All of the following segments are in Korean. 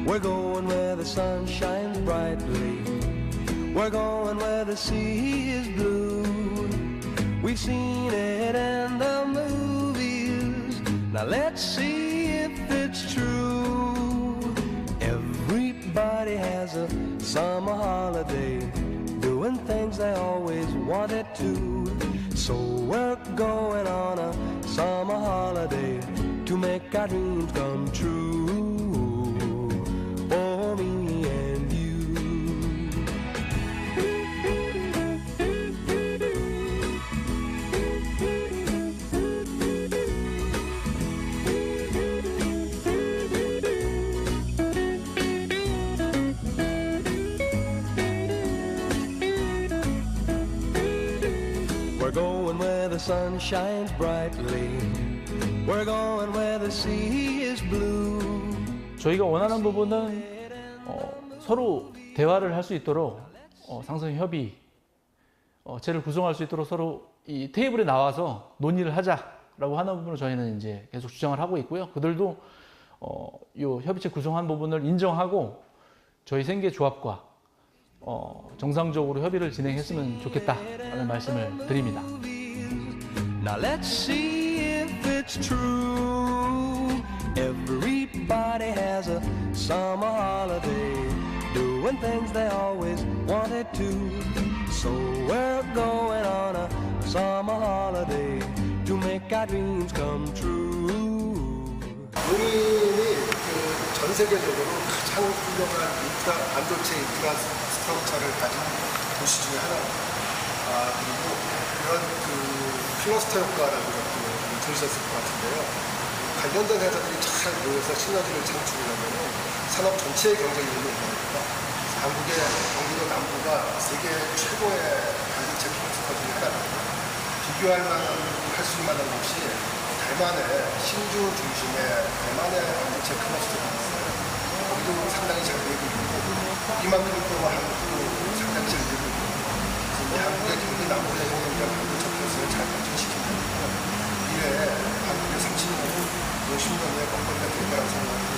We're going where the sun shines brightly. We're going where the sea is blue. We've seen it in the movies. Now let's see if it's true. Everybody has a summer holiday, doing things they always wanted to. So we're going on a summer holiday to make our dreams come true. For me and you. We're going where the sun shines brightly. We're going where the sea is blue. 저희가 원하는 부분은 서로 대화를 할 수 있도록 상생 협의, 체를 구성할 수 있도록 서로 이 테이블에 나와서 논의를 하자라고 하는 부분을 저희는 이제 계속 주장을 하고 있고요. 그들도 이 협의체 구성한 부분을 인정하고 저희 생계조합과 정상적으로 협의를 진행했으면 좋겠다라는 말씀을 드립니다. Now let's see if it's true. Everybody has a summer holiday, doing things they always wanted to. So we're going on a summer holiday to make our dreams come true. 용인이 전 세계적으로 가장 훌륭한 반도체 인프라스트럭처를 가진 도시 중에 하나입니다. 그리고 이런 클러스터 효과라는 것도 들으셨을 것 같은데요. 관련된 회사들이 잘 모여서 시너지를 창출하려면 산업 전체의 경쟁력이 있습니다. 한국의 경기도 남부가 세계 최고의 반도체 클러스터 중에 하나입니다. 비교할 만한, 할 수 있는 곳이 대만의 신주 중심의 대만의 반도체 클러스터가 있어요. 거기도 상당히 잘 되고 있고, 이만큼 또 한국도 상당히 잘 되고 있고, 한국의 경기 남부의 경쟁력 반도체 클러스터를 잘 발전시키는 미래에 한국의 30년, 50년의 건강한 될 거라고 생각합니다.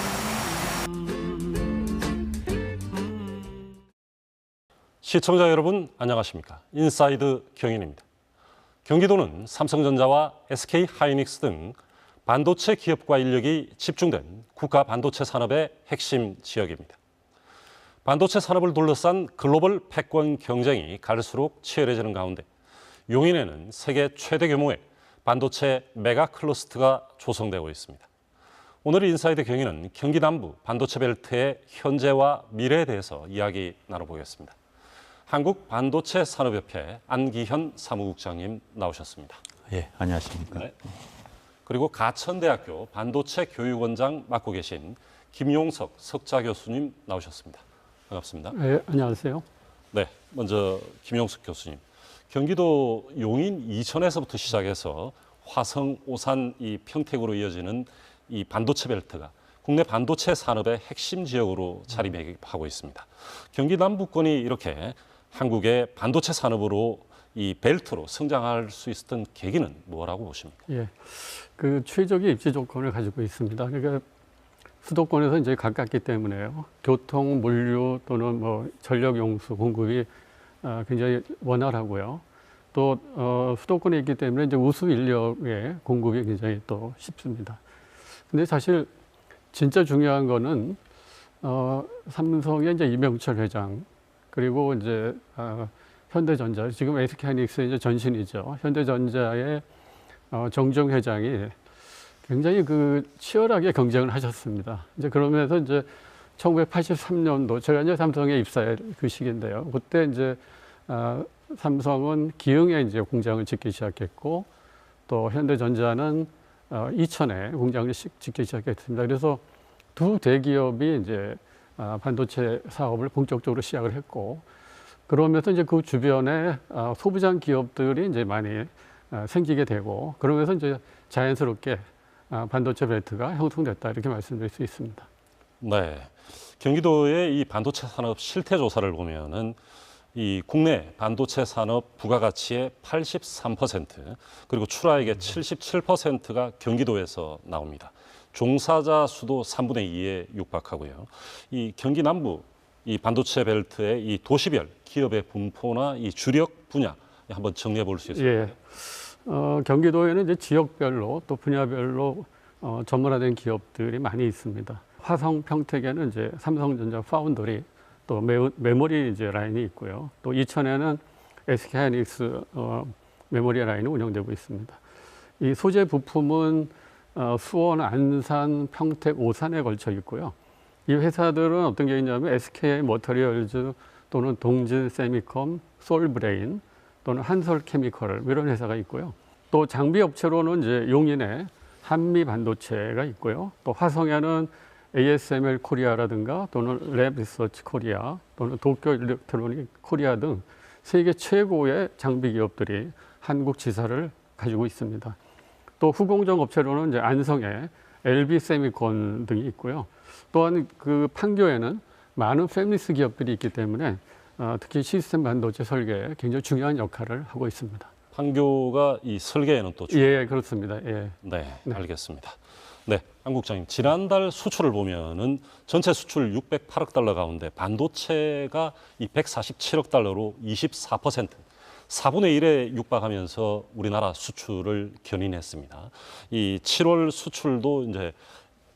시청자 여러분 안녕하십니까? 인사이드 경인입니다. 경기도는 삼성전자와 SK하이닉스 등 반도체 기업과 인력이 집중된 국가 반도체 산업의 핵심 지역입니다. 반도체 산업을 둘러싼 글로벌 패권 경쟁이 갈수록 치열해지는 가운데 용인에는 세계 최대 규모의 반도체 메가 클러스터가 조성되고 있습니다. 오늘 인사이드 경인은 경기 남부 반도체 벨트의 현재와 미래에 대해서 이야기 나눠보겠습니다. 한국 반도체 산업협회 안기현 사무국장님 나오셨습니다. 예, 안녕하십니까. 네. 그리고 가천대학교 반도체 교육원장 맡고 계신 김용석 석좌 교수님 나오셨습니다. 반갑습니다. 네, 안녕하세요. 네, 먼저 김용석 교수님. 경기도 용인 이천에서부터 시작해서 화성, 오산, 이 평택으로 이어지는 이 반도체 벨트가 국내 반도체 산업의 핵심 지역으로 자리매김하고 있습니다. 경기 남부권이 이렇게 한국의 반도체 산업으로 이 벨트로 성장할 수 있었던 계기는 뭐라고 보십니까? 예, 그 최적의 입지 조건을 가지고 있습니다. 그러니까 수도권에서 이제 가깝기 때문에요. 교통, 물류 또는 뭐 전력 용수 공급이 굉장히 원활하고요. 또 수도권에 있기 때문에 이제 우수 인력의 공급이 굉장히 또 쉽습니다. 근데 사실 진짜 중요한 거는 삼성의 이제 이명철 회장 그리고 이제 현대전자 지금 SK하이닉스의 이제 전신이죠. 현대전자의 정종 회장이 굉장히 치열하게 경쟁을 하셨습니다. 이제 그러면서 이제 1983년도 제가 이제 삼성에 입사할 그 시기인데요. 그때 이제 삼성은 기흥에 이제 공장을 짓기 시작했고 또 현대전자는 이천에 공장을 짓기 시작했습니다. 그래서 두 대기업이 이제 반도체 사업을 본격적으로 시작을 했고 그러면서 이제 그 주변에 소부장 기업들이 이제 많이 생기게 되고 그러면서 이제 자연스럽게 반도체 벨트가 형성됐다 이렇게 말씀드릴 수 있습니다. 네, 경기도의 이 반도체 산업 실태 조사를 보면은 이 국내 반도체 산업 부가가치의 83% 그리고 출하액의 77%가 경기도에서 나옵니다. 종사자 수도 3분의 2에 육박하고요. 이 경기 남부 이 반도체 벨트의 이 도시별 기업의 분포나 이 주력 분야 한번 정리해 볼 수 있을까요? 예. 경기도에는 이제 지역별로 또 분야별로 전문화된 기업들이 많이 있습니다. 화성 평택에는 이제 삼성전자 파운드리 또 메모리 이제 라인이 있고요. 또 이천에는 SK 하이닉스 메모리 라인이 운영되고 있습니다. 이 소재 부품은 수원, 안산, 평택, 오산에 걸쳐 있고요. 이 회사들은 어떤 게 있냐면 SK 머터리얼즈 또는 동진 세미컴, 솔브레인 또는 한솔 케미컬 이런 회사가 있고요. 또 장비 업체로는 이제 용인에 한미 반도체가 있고요. 또 화성에는 ASML 코리아라든가 또는 랩 리서치 코리아 또는 도쿄 일렉트로닉 코리아 등 세계 최고의 장비 기업들이 한국 지사를 가지고 있습니다. 또 후공정 업체로는 이제 안성에 LB 세미콘 등이 있고요. 또한 그 판교에는 많은 패밀리스 기업들이 있기 때문에 특히 시스템 반도체 설계에 굉장히 중요한 역할을 하고 있습니다. 판교가 이 설계에는 또 예, 그렇습니다. 예. 네, 알겠습니다. 네, 안 국장님, 지난달 수출을 보면은 전체 수출 608억 달러 가운데 반도체가 이 147억 달러로 24%, 4분의 1에 육박하면서 우리나라 수출을 견인했습니다. 이 7월 수출도 이제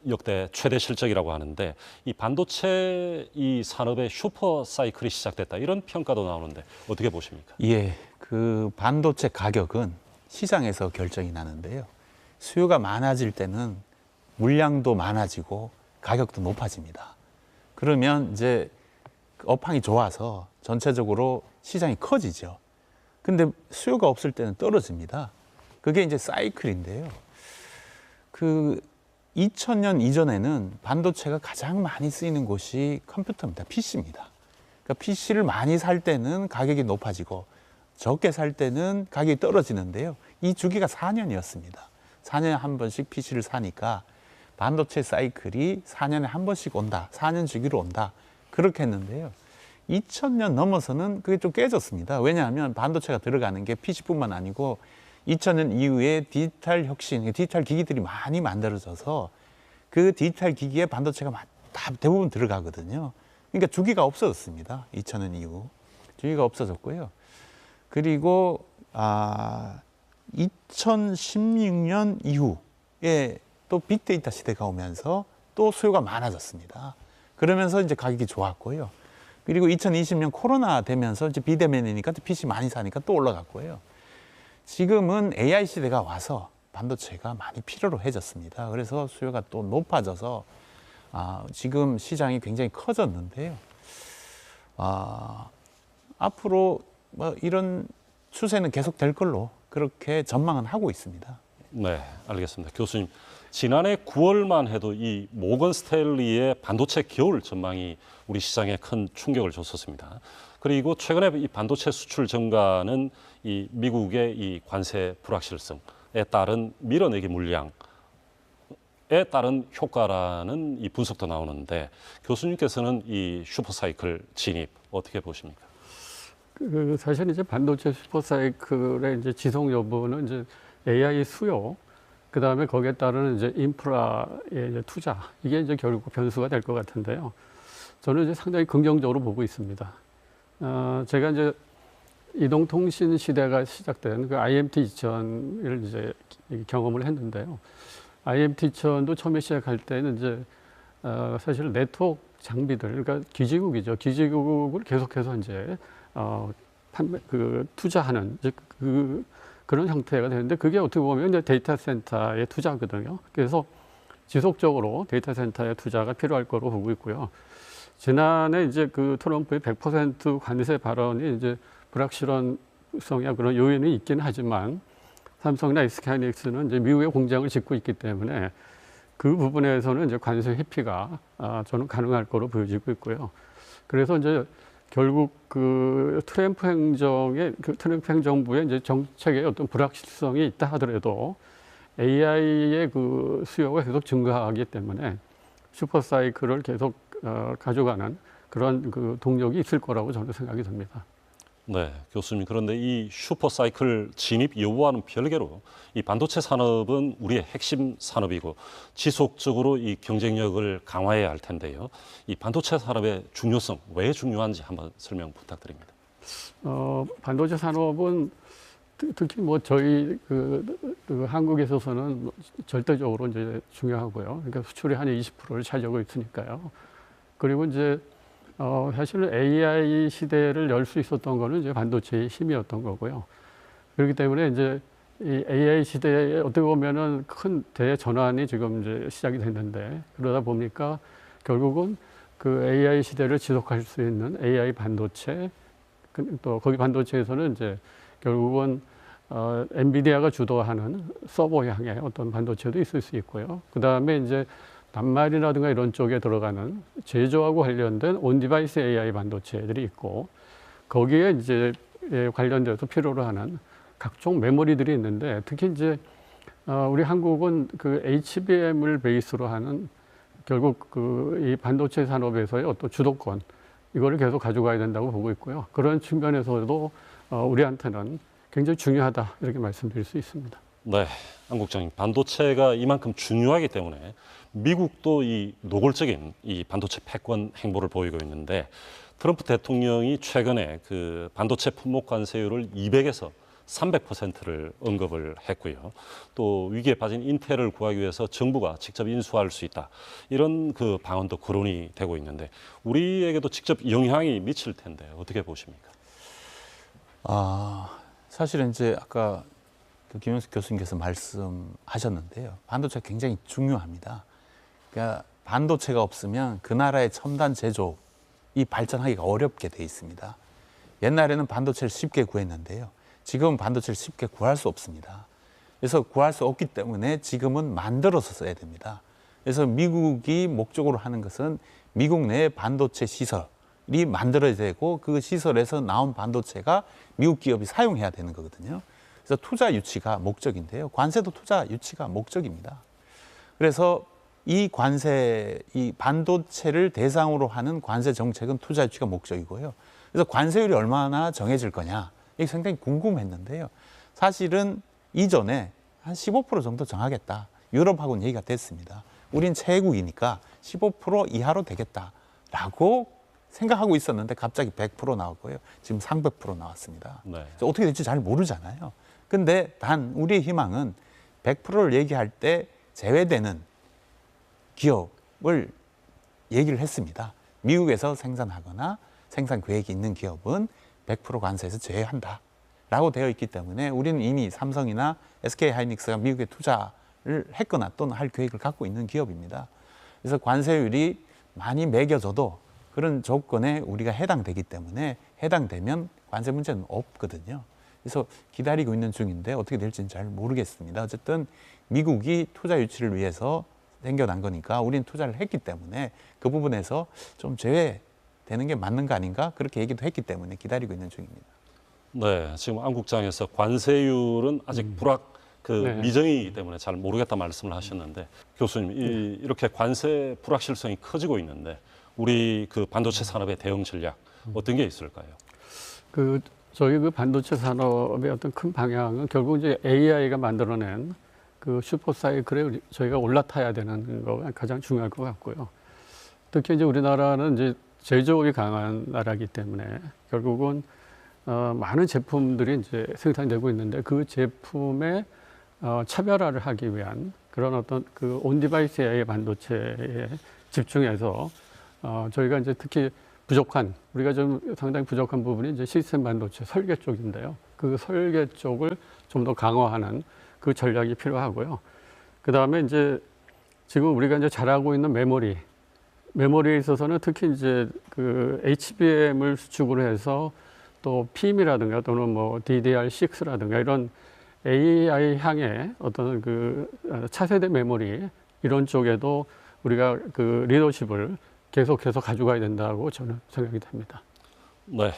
역대 최대 실적이라고 하는데 이 반도체 이 산업의 슈퍼 사이클이 시작됐다 이런 평가도 나오는데 어떻게 보십니까? 예, 그 반도체 가격은 시장에서 결정이 나는데요. 수요가 많아질 때는 물량도 많아지고 가격도 높아집니다. 그러면 이제 업황이 좋아서 전체적으로 시장이 커지죠. 근데 수요가 없을 때는 떨어집니다. 그게 이제 사이클인데요. 그 2000년 이전에는 반도체가 가장 많이 쓰이는 곳이 컴퓨터입니다. PC입니다. 그러니까 PC를 많이 살 때는 가격이 높아지고 적게 살 때는 가격이 떨어지는데요. 이 주기가 4년이었습니다. 4년에 한 번씩 PC를 사니까 반도체 사이클이 4년에 한 번씩 온다. 4년 주기로 온다. 그렇게 했는데요. 2000년 넘어서는 그게 좀 깨졌습니다. 왜냐하면 반도체가 들어가는 게 PC뿐만 아니고 2000년 이후에 디지털 혁신, 디지털 기기들이 많이 만들어져서 그 디지털 기기에 반도체가 다 대부분 들어가거든요. 그러니까 주기가 없어졌습니다. 2000년 이후. 주기가 없어졌고요. 그리고 2016년 이후에 또 빅데이터 시대가 오면서 또 수요가 많아졌습니다. 그러면서 이제 가격이 좋았고요. 그리고 2020년 코로나 되면서 이제 비대면이니까 또 PC 많이 사니까 또 올라갔고요. 지금은 AI 시대가 와서 반도체가 많이 필요로 해졌습니다. 그래서 수요가 또 높아져서 지금 시장이 굉장히 커졌는데요. 앞으로 뭐 이런 추세는 계속 될 걸로 그렇게 전망은 하고 있습니다. 네, 알겠습니다. 교수님, 지난해 9월만 해도 이 모건 스탠리의 반도체 겨울 전망이 우리 시장에 큰 충격을 줬었습니다. 그리고 최근에 이 반도체 수출 증가는 이 미국의 이 관세 불확실성에 따른 밀어내기 물량에 따른 효과라는 이 분석도 나오는데 교수님께서는 이 슈퍼사이클 진입 어떻게 보십니까? 사실 이제 반도체 슈퍼사이클의 이제 지속 여부는 이제 AI 수요, 그 다음에 거기에 따르는 이제 인프라의 이제 투자, 이게 이제 결국 변수가 될 것 같은데요. 저는 이제 상당히 긍정적으로 보고 있습니다. 제가 이제 이동통신 시대가 시작된 그 IMT 2000을 이제 경험을 했는데요. IMT 2000도 처음에 시작할 때는 이제 사실 네트워크 장비들, 그러니까 기지국이죠. 기지국을 계속해서 이제 투자하는 이제 그런 형태가 되는데 그게 어떻게 보면 이제 데이터 센터의 투자거든요. 그래서 지속적으로 데이터 센터의 투자가 필요할 거로 보고 있고요. 지난해 이제 그 트럼프의 100% 관세 발언이 이제 불확실성이나 그런 요인이 있긴 하지만 삼성이나 SK 하이닉스는 이제 미국에 공장을 짓고 있기 때문에 그 부분에서는 이제 관세 회피가 저는 가능할 거로 보여지고 있고요. 그래서 이제 결국 그 트럼프 행정부의 이제 정책에 어떤 불확실성이 있다 하더라도 AI의 그 수요가 계속 증가하기 때문에 슈퍼사이클을 계속 가져가는 그런 그 동력이 있을 거라고 저는 생각이 듭니다. 네, 교수님. 그런데 이 슈퍼사이클 진입 여부와는 별개로 이 반도체 산업은 우리의 핵심 산업이고 지속적으로 이 경쟁력을 강화해야 할 텐데요. 이 반도체 산업의 중요성, 왜 중요한지 한번 설명 부탁드립니다. 반도체 산업은 특히 뭐 저희 그 한국에 있어서는 절대적으로 이제 중요하고요. 그러니까 수출이 한 20%를 차지하고 있으니까요. 그리고 이제 사실은 AI 시대를 열 수 있었던 거는 이제 반도체의 힘이었던 거고요. 그렇기 때문에 이제 이 AI 시대에 어떻게 보면은 큰 대전환이 지금 이제 시작이 됐는데, 그러다 보니까 결국은 그 AI 시대를 지속할 수 있는 AI 반도체, 또 거기 반도체에서는 이제 결국은 엔비디아가 주도하는 서버향의 어떤 반도체도 있을 수 있고요. 그 다음에 이제 낱말이라든가 이런 쪽에 들어가는 제조하고 관련된 온디바이스 AI 반도체들이 있고, 거기에 이제 관련돼서 필요로 하는 각종 메모리들이 있는데, 특히 이제 우리 한국은 그 HBM을 베이스로 하는 결국 그 이 반도체 산업에서의 어떤 주도권, 이거를 계속 가져가야 된다고 보고 있고요. 그런 측면에서도 우리한테는 굉장히 중요하다, 이렇게 말씀드릴 수 있습니다. 네, 안 국장님, 반도체가 이만큼 중요하기 때문에 미국도 이 노골적인 이 반도체 패권 행보를 보이고 있는데, 트럼프 대통령이 최근에 그 반도체 품목 관세율을 200에서 300%를 언급을 했고요. 또 위기에 빠진 인텔을 구하기 위해서 정부가 직접 인수할 수 있다, 이런 그 방안도 거론이 되고 있는데, 우리에게도 직접 영향이 미칠 텐데 어떻게 보십니까? 사실은 이제 아까 김영수 교수님께서 말씀하셨는데요. 반도체가 굉장히 중요합니다. 그러니까 반도체가 없으면 그 나라의 첨단 제조업이 발전하기가 어렵게 돼 있습니다. 옛날에는 반도체를 쉽게 구했는데요. 지금은 반도체를 쉽게 구할 수 없습니다. 그래서 구할 수 없기 때문에 지금은 만들어서 써야 됩니다. 그래서 미국이 목적으로 하는 것은 미국 내 반도체 시설이 만들어야 되고, 그 시설에서 나온 반도체가 미국 기업이 사용해야 되는 거거든요. 그래서 투자 유치가 목적인데요. 관세도 투자 유치가 목적입니다. 그래서 이 반도체를 대상으로 하는 관세 정책은 투자 유치가 목적이고요. 그래서 관세율이 얼마나 정해질 거냐, 이게 상당히 궁금했는데요. 사실은 이전에 한 15% 정도 정하겠다, 유럽하고는 얘기가 됐습니다. 우린 최애국이니까 15% 이하로 되겠다라고 생각하고 있었는데 갑자기 100% 나왔고요. 지금 300% 나왔습니다. 네. 어떻게 될지 잘 모르잖아요. 근데 단 우리의 희망은 100%를 얘기할 때 제외되는 기업을 얘기를 했습니다. 미국에서 생산하거나 생산 계획이 있는 기업은 100% 관세에서 제외한다라고 되어 있기 때문에 우리는 이미 삼성이나 SK 하이닉스가 미국에 투자를 했거나 또는 할 계획을 갖고 있는 기업입니다. 그래서 관세율이 많이 매겨져도 그런 조건에 우리가 해당되기 때문에 해당되면 관세 문제는 없거든요. 그래서 기다리고 있는 중인데 어떻게 될지는 잘 모르겠습니다. 어쨌든 미국이 투자 유치를 위해서 생겨난 거니까 우리는 투자를 했기 때문에 그 부분에서 좀 제외되는 게 맞는 거 아닌가, 그렇게 얘기도 했기 때문에 기다리고 있는 중입니다. 네, 지금 안 국장에서 관세율은 아직 네. 미정이기 때문에 잘 모르겠다 말씀을 하셨는데, 교수님, 이렇게 관세 불확실성이 커지고 있는데 우리 그 반도체 산업의 대응 전략 어떤 게 있을까요? 저희 그 반도체 산업의 어떤 큰 방향은 결국 이제 AI가 만들어낸 그 슈퍼사이클에 저희가 올라타야 되는 거가 가장 중요할 것 같고요. 특히 이제 우리나라는 이제 제조업이 강한 나라이기 때문에 결국은 많은 제품들이 이제 생산되고 있는데, 그 제품의 차별화를 하기 위한 그런 어떤 그 온디바이스 AI 반도체에 집중해서 저희가 이제 특히 우리가 좀 상당히 부족한 부분이 이제 시스템 반도체 설계 쪽인데요. 그 설계 쪽을 좀 더 강화하는 그 전략이 필요하고요. 그 다음에 이제 지금 우리가 이제 잘하고 있는 메모리에 있어서는 특히 이제 그 HBM을 수축으로 해서 또 PIM이라든가 또는 뭐 DDR6라든가 이런 AI 향의 어떤 그 차세대 메모리, 이런 쪽에도 우리가 그 리더십을 계속해서 가져가야 된다고 저는 생각이 됩니다. 네,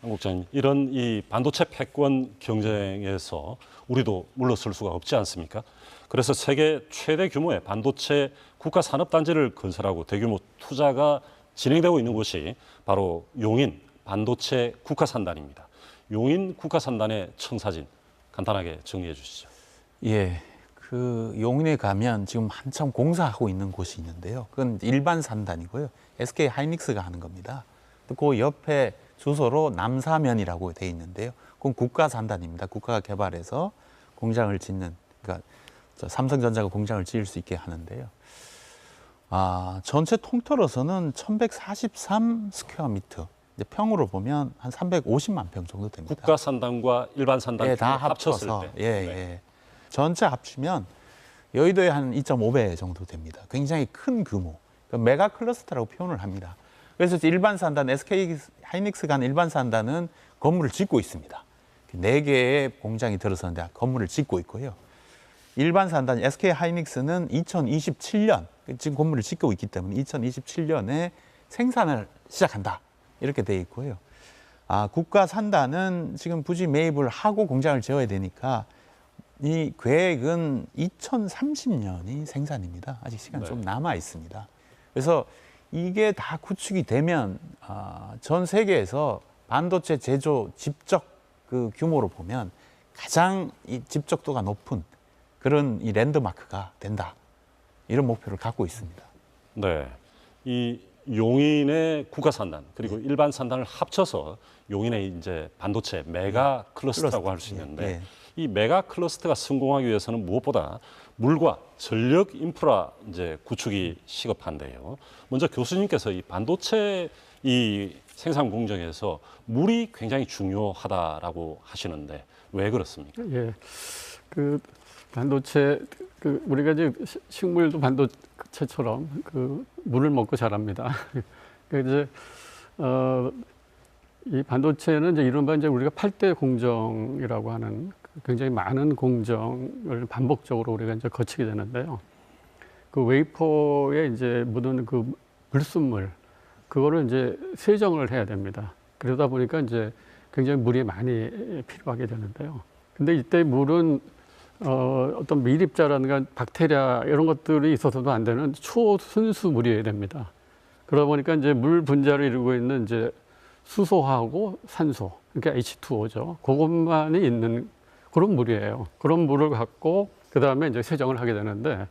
안 국장님, 이런 이 반도체 패권 경쟁에서 우리도 물러설 수가 없지 않습니까? 그래서 세계 최대 규모의 반도체 국가 산업단지를 건설하고 대규모 투자가 진행되고 있는 곳이 바로 용인 반도체 국가산단입니다. 용인 국가산단의 청사진 간단하게 정리해 주시죠. 예, 그 용인에 가면 지금 한참 공사하고 있는 곳이 있는데요. 그건 일반 산단이고요. SK 하이닉스가 하는 겁니다. 또 그 옆에 주소로 남사면이라고 돼 있는데요. 그건 국가산단입니다. 국가가 개발해서 공장을 짓는, 그러니까 삼성전자가 공장을 지을 수 있게 하는데요. 전체 통틀어서는 1143 스퀘어미터. 평으로 보면 한 350만 평 정도 됩니다. 국가산단과 일반 산단 예, 다 합쳤을 합쳐서 때. 예, 예. 전체 합치면 여의도의 한 2.5배 정도 됩니다. 굉장히 큰 규모. 그러니까 메가 클러스터라고 표현을 합니다. 그래서 일반 산단, SK 하이닉스가 한 일반 산단은 건물을 짓고 있습니다. 4개의 공장이 들어서는데 건물을 짓고 있고요. 일반 산단 SK 하이닉스는 2027년, 지금 건물을 짓고 있기 때문에 2027년에 생산을 시작한다. 이렇게 돼 있고요. 국가 산단은 지금 부지 매입을 하고 공장을 지어야 되니까 이 계획은 2030년이 생산입니다. 아직 시간 좀 남아 있습니다. 그래서 이게 다 구축이 되면 전 세계에서 반도체 제조 집적 그 규모로 보면 가장 이 집적도가 높은 그런 이 랜드마크가 된다. 이런 목표를 갖고 있습니다. 네. 이 용인의 국가산단 그리고 일반 산단을 합쳐서 용인의 이제 반도체 메가 클러스터라고 할 수 있는데 예. 이 메가 클러스터가 성공하기 위해서는 무엇보다 물과 전력 인프라 이제 구축이 시급한데요. 먼저 교수님께서 이 반도체 이 생산 공정에서 물이 굉장히 중요하다라고 하시는데 왜 그렇습니까? 예, 그 반도체 우리가 이제 식물도 반도체처럼 그 물을 먹고 자랍니다. 그래서 이 반도체는 이제 이른바 이제 우리가 8대 공정이라고 하는 굉장히 많은 공정을 반복적으로 우리가 이제 거치게 되는데요. 그 웨이퍼에 이제 묻은 그 불순물 그거를 이제 세정을 해야 됩니다. 그러다 보니까 이제 굉장히 물이 많이 필요하게 되는데요. 근데 이때 물은 어떤 미립자라든가 박테리아 이런 것들이 있어서도 안 되는 초순수 물이어야 됩니다. 그러다 보니까 이제 물 분자를 이루고 있는 이제 수소하고 산소, 그러니까 H2O죠. 그것만이 있는 그런 물이에요. 그런 물을 갖고 그 다음에 이제 세정을 하게 되는데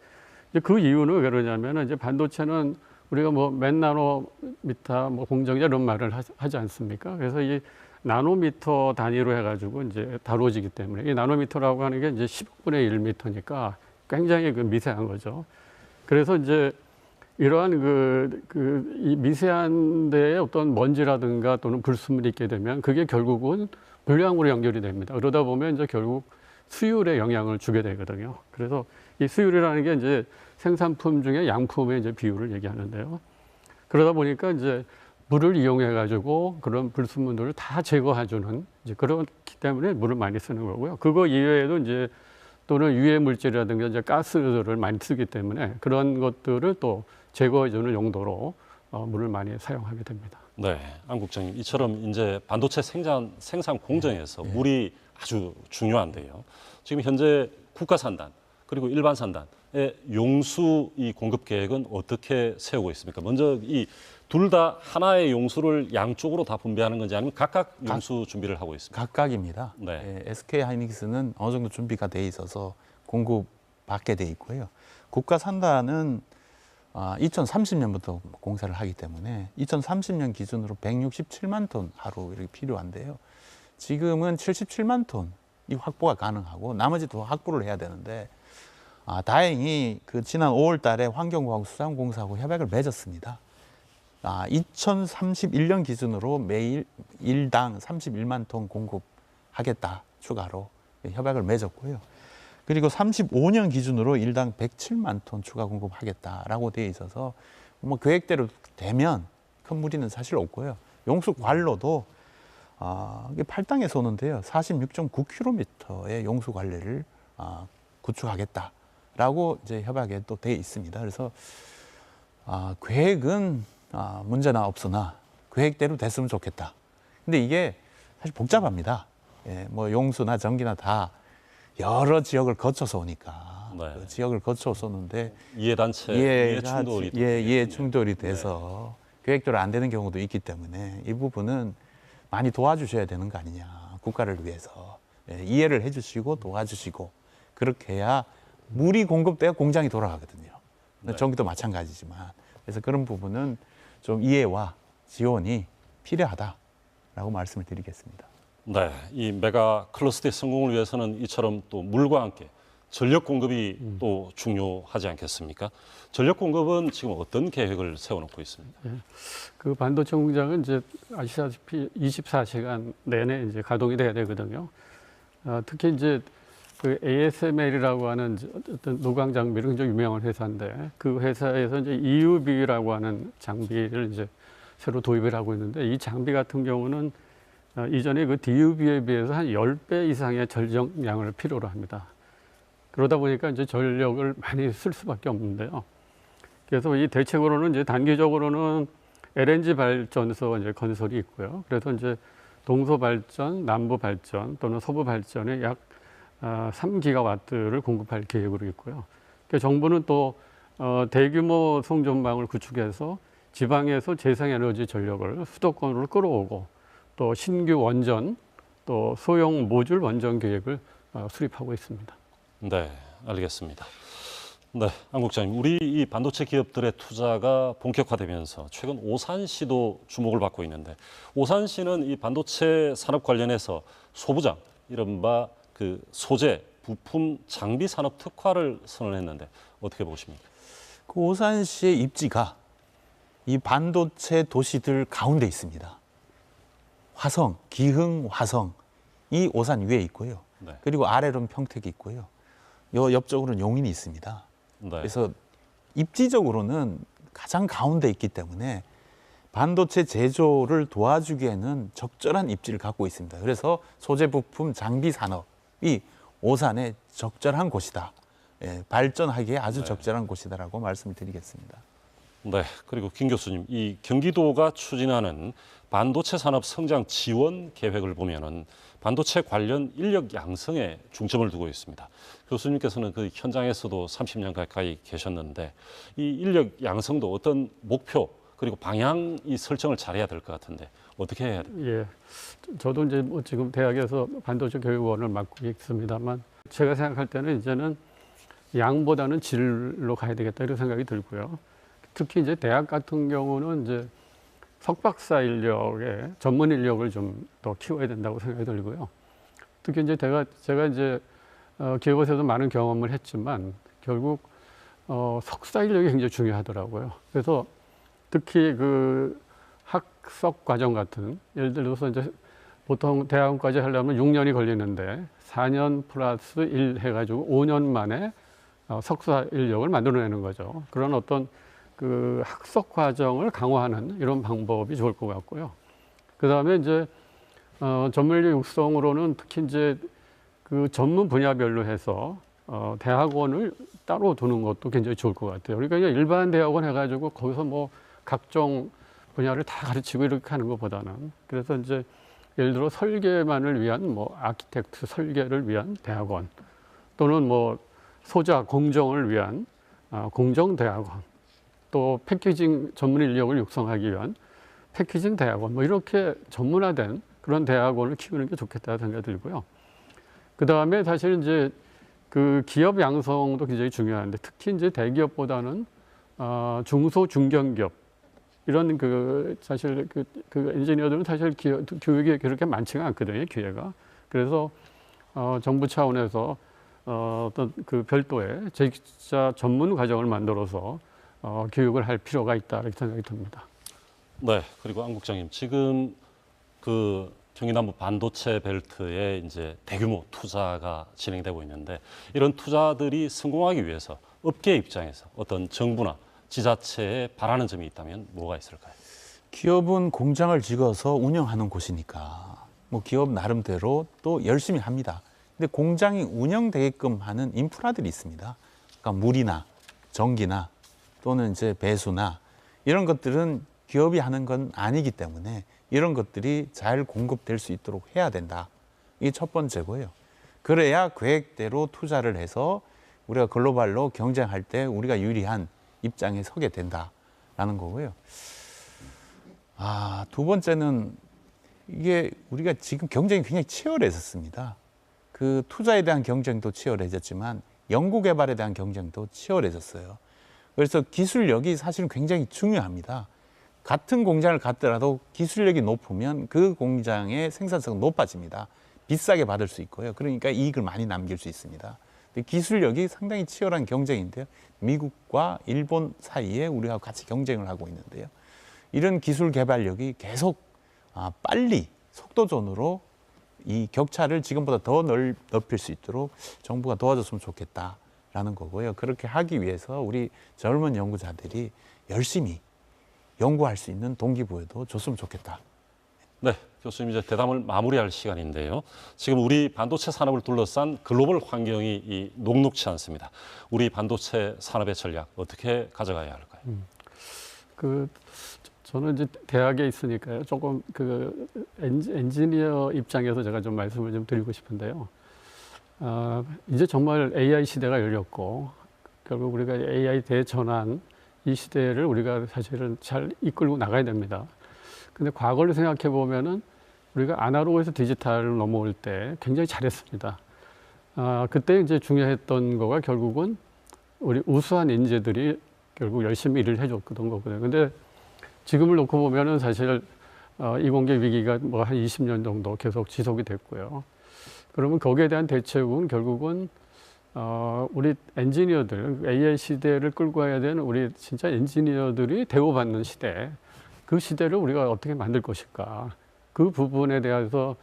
이제 그 이유는 왜 그러냐면 이제 반도체는 우리가 뭐 몇 나노미터 뭐 공정이냐 이런 말을 하지 않습니까? 그래서 이 나노미터 단위로 해가지고 이제 다뤄지기 때문에 이 나노미터라고 하는 게 이제 10분의 1미터니까 굉장히 그 미세한 거죠. 그래서 이제 이러한 이 미세한 데에 어떤 먼지라든가 또는 불순물이 있게 되면 그게 결국은 불량으로 연결이 됩니다. 그러다 보면 이제 결국 수율에 영향을 주게 되거든요. 그래서 이 수율이라는 게 이제 생산품 중에 양품의 이제 비율을 얘기하는데요. 그러다 보니까 이제 물을 이용해 가지고 그런 불순물들을 다 제거해주는 이제 그렇기 때문에 물을 많이 쓰는 거고요. 그거 이외에도 이제 또는 유해 물질이라든가 이제 가스들을 많이 쓰기 때문에 그런 것들을 또 제거해주는 용도로 물을 많이 사용하게 됩니다. 네, 안 국장님, 이처럼 이제 반도체 생산 공정에서 물이 아주 중요한데요. 지금 현재 국가산단 그리고 일반 산단의 용수 이 공급 계획은 어떻게 세우고 있습니까? 먼저 이 둘 다 하나의 용수를 양쪽으로 다 분배하는 건지 아니면 각각 용수 준비를 하고 있습니까? 각각입니다. 네. 예, SK 하이닉스는 어느 정도 준비가 돼 있어서 공급받게 돼 있고요. 국가산단은 2030년부터 공사를 하기 때문에 2030년 기준으로 167만 톤 하루 이렇게 필요한데요. 지금은 77만 톤이 확보가 가능하고 나머지 더 확보를 해야 되는데 다행히 그 지난 5월 달에 환경부하고 수자원공사하고 협약을 맺었습니다. 2031년 기준으로 매일 일당 31만 톤 공급하겠다 추가로 협약을 맺었고요. 그리고 35년 기준으로 일당 107만 톤 추가 공급하겠다라고 되어 있어서 뭐 계획대로 되면 큰 무리는 사실 없고요. 용수 관로도 8당에서 오는데요. 46.9km의 용수 관리를 구축하겠다라고 이제 협약에 또 되어 있습니다. 그래서 계획은 문제는 없으나 계획대로 됐으면 좋겠다. 근데 이게 사실 복잡합니다. 예, 뭐 용수나 전기나 다 여러 지역을 거쳐서 오니까 네. 그 지역을 거쳐서 오는데 이해단체, 이해 충돌이 돼서 계획대로 안 되는 경우도 있기 때문에 이 부분은 많이 도와주셔야 되는 거 아니냐. 국가를 위해서 이해를 해주시고 도와주시고 그렇게 해야 물이 공급돼야 공장이 돌아가거든요. 네. 전기도 마찬가지지만 그래서 그런 부분은 좀 이해와 지원이 필요하다라고 말씀을 드리겠습니다. 네, 이 메가 클러스터의 성공을 위해서는 이처럼 또 물과 함께 전력 공급이 또 중요하지 않겠습니까? 전력 공급은 지금 어떤 계획을 세워놓고 있습니다. 그 반도체 공장은 이제 아시다시피 24시간 내내 이제 가동이 돼야 되거든요. 특히 이제 그 ASML이라고 하는 어떤 노광 장비를 굉장히 유명한 회사인데 그 회사에서 이제 EUV라고 하는 장비를 이제 새로 도입을 하고 있는데 이 장비 같은 경우는 이전에 그 DUV에 비해서 한 10배 이상의 전력량을 필요로 합니다. 그러다 보니까 이제 전력을 많이 쓸 수밖에 없는데요. 그래서 이 대책으로는 이제 단기적으로는 LNG 발전소 이제 건설이 있고요. 그래서 이제 동서 발전, 남부 발전 또는 서부 발전에 약 3기가와트를 공급할 계획으로 있고요. 그러니까 정부는 또 대규모 송전망을 구축해서 지방에서 재생에너지 전력을 수도권으로 끌어오고 또 신규 원전, 또 소형 모듈 원전 계획을 수립하고 있습니다. 네, 알겠습니다. 네, 안 국장님, 우리 이 반도체 기업들의 투자가 본격화되면서 최근 오산시도 주목을 받고 있는데 오산시는 이 반도체 산업 관련해서 소부장, 이른바 그 소재, 부품, 장비 산업 특화를 선언했는데 어떻게 보십니까? 그 오산시의 입지가 이 반도체 도시들 가운데 있습니다. 화성, 기흥, 화성 이 오산 위에 있고요. 네. 그리고 아래로는 평택이 있고요. 요 옆쪽으로는 용인이 있습니다. 네. 그래서 입지적으로는 가장 가운데 있기 때문에 반도체 제조를 도와주기에는 적절한 입지를 갖고 있습니다. 그래서 소재 부품 장비 산업이 오산에 적절한 곳이다. 발전하기에 아주 적절한 곳이다라고 말씀을 드리겠습니다. 네, 그리고 김 교수님, 이 경기도가 추진하는 반도체 산업 성장 지원 계획을 보면은 반도체 관련 인력 양성에 중점을 두고 있습니다. 교수님께서는 그 현장에서도 30년 가까이 계셨는데 이 인력 양성도 어떤 목표 그리고 방향 이 설정을 잘해야 될 것 같은데 어떻게 해야 돼요? 예, 저도 이제 뭐 지금 대학에서 반도체 교육원을 맡고 있습니다만 제가 생각할 때는 이제는 양보다는 질로 가야 되겠다 이런 생각이 들고요. 특히 이제 대학 같은 경우는 이제 석박사 인력의 전문 인력을 좀 더 키워야 된다고 생각이 들고요. 특히 이제 제가 이제 기업에서도 많은 경험을 했지만 결국 석사 인력이 굉장히 중요하더라고요. 그래서 특히 그 학석 과정 같은 예를 들어서 이제 보통 대학원까지 하려면 6년이 걸리는데 4년 플러스 1 해가지고 5년 만에 석사 인력을 만들어내는 거죠. 그런 어떤 그 학석 과정을 강화하는 이런 방법이 좋을 것 같고요. 그 다음에 이제 전문인력 육성으로는 특히 이제 그 전문 분야별로 해서 대학원을 따로 두는 것도 굉장히 좋을 것 같아요. 그러니까 그냥 일반 대학원 해가지고 거기서 뭐 각종 분야를 다 가르치고 이렇게 하는 것보다는 그래서 이제 예를 들어 설계만을 위한 뭐 아키텍트 설계를 위한 대학원 또는 뭐 소자 공정을 위한 공정대학원 또 패키징 전문 인력을 육성하기 위한 패키징 대학원 뭐 이렇게 전문화된 그런 대학원을 키우는 게 좋겠다 생각이 들고요. 그 다음에 사실 이제 그 기업 양성도 굉장히 중요한데 특히 이제 대기업보다는 중소 중견기업 이런 그 사실 그 엔지니어들은 사실 교육이 그렇게 많지가 않거든요, 기회가. 그래서 정부 차원에서 어떤 그 별도의 진짜 전문 과정을 만들어서 교육을 할 필요가 있다 이렇게 생각이 듭니다. 네, 그리고 안 국장님, 지금 그 경기남부 반도체 벨트에 이제 대규모 투자가 진행되고 있는데 이런 투자들이 성공하기 위해서 업계 입장에서 어떤 정부나 지자체에 바라는 점이 있다면 뭐가 있을까요? 기업은 공장을 지어서 운영하는 곳이니까 뭐 기업 나름대로 또 열심히 합니다. 근데 공장이 운영되게끔 하는 인프라들이 있습니다. 그러니까 물이나 전기나 또는 이제 배수나 이런 것들은 기업이 하는 건 아니기 때문에 이런 것들이 잘 공급될 수 있도록 해야 된다. 이게 첫 번째고요. 그래야 계획대로 투자를 해서 우리가 글로벌로 경쟁할 때 우리가 유리한 입장에 서게 된다라는 거고요. 두 번째는 이게 우리가 지금 경쟁이 굉장히 치열해졌습니다. 그 투자에 대한 경쟁도 치열해졌지만 연구 개발에 대한 경쟁도 치열해졌어요. 그래서 기술력이 사실은 굉장히 중요합니다. 같은 공장을 갖더라도 기술력이 높으면 그 공장의 생산성은 높아집니다. 비싸게 받을 수 있고요. 그러니까 이익을 많이 남길 수 있습니다. 근데 기술력이 상당히 치열한 경쟁인데요. 미국과 일본 사이에 우리가 같이 경쟁을 하고 있는데요. 이런 기술 개발력이 계속 빨리 속도전으로 이 격차를 지금보다 더 넓힐 수 있도록 정부가 도와줬으면 좋겠다라는 거고요. 그렇게 하기 위해서 우리 젊은 연구자들이 열심히 연구할 수 있는 동기부여도 줬으면 좋겠다. 네, 교수님 이제 대담을 마무리할 시간인데요. 지금 우리 반도체 산업을 둘러싼 글로벌 환경이 녹록치 않습니다. 우리 반도체 산업의 전략 어떻게 가져가야 할까요? 저는 이제 대학에 있으니까요. 조금 엔지니어 입장에서 제가 좀 말씀을 좀 드리고 싶은데요. 이제 정말 AI 시대가 열렸고 결국 우리가 AI 대전환 이 시대를 우리가 사실은 잘 이끌고 나가야 됩니다. 근데 과거를 생각해 보면은 우리가 아날로그에서 디지털로 넘어올 때 굉장히 잘했습니다. 그때 이제 중요했던 거가 결국은 우리 우수한 인재들이 결국 열심히 일을 해줬던 거거든요. 근데 지금을 놓고 보면은 사실 이공계 위기가 뭐 한 20년 정도 계속 지속이 됐고요. 그러면 거기에 대한 대책은 결국은 우리 엔지니어들, AI 시대를 끌고 가야 되는 우리 진짜 엔지니어들이 대우받는 시대, 그 시대를 우리가 어떻게 만들 것일까? 그 부분에 대해서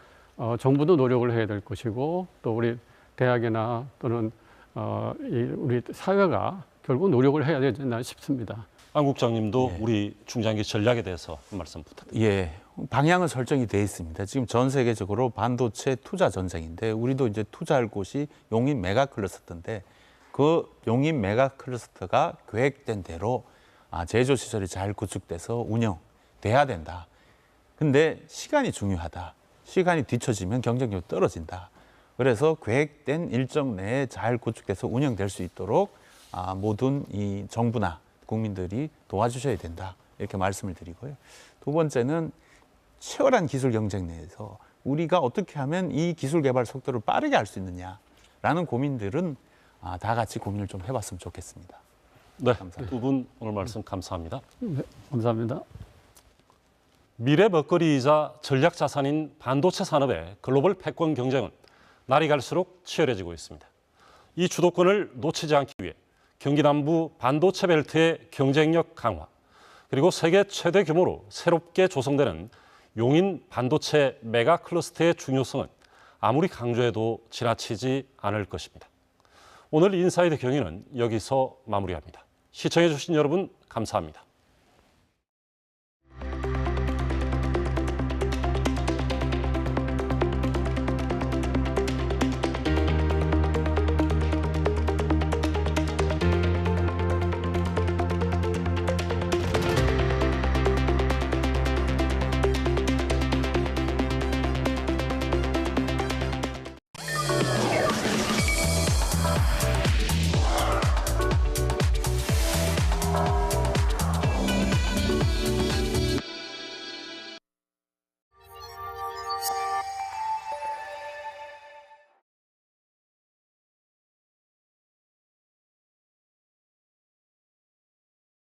정부도 노력을 해야 될 것이고 또 우리 대학이나 또는 우리 사회가 결국 노력을 해야 되지 않나 싶습니다. 안 국장님도 우리 중장기 전략에 대해서 한 말씀 부탁드립니다. 예, 방향은 설정이 돼 있습니다. 지금 전 세계적으로 반도체 투자 전쟁인데 우리도 이제 투자할 곳이 용인 메가 클러스터인데 그 용인 메가 클러스터가 계획된 대로 제조 시설이 잘 구축돼서 운영돼야 된다. 근데 시간이 중요하다. 시간이 뒤처지면 경쟁력이 떨어진다. 그래서 계획된 일정 내에 잘 구축돼서 운영될 수 있도록 모든 이 정부나 국민들이 도와주셔야 된다. 이렇게 말씀을 드리고요. 두 번째는 치열한 기술 경쟁 내에서 우리가 어떻게 하면 이 기술 개발 속도를 빠르게 할 수 있느냐라는 고민들은 다 같이 고민을 좀 해봤으면 좋겠습니다. 네, 감사합니다. 두 분 오늘 말씀 감사합니다. 네, 감사합니다. 미래 먹거리이자 전략 자산인 반도체 산업의 글로벌 패권 경쟁은 날이 갈수록 치열해지고 있습니다. 이 주도권을 놓치지 않기 위해 경기 남부 반도체 벨트의 경쟁력 강화, 그리고 세계 최대 규모로 새롭게 조성되는 용인 반도체 메가 클러스터의 중요성은 아무리 강조해도 지나치지 않을 것입니다. 오늘 인사이드 경위는 여기서 마무리합니다. 시청해 주신 여러분 감사합니다.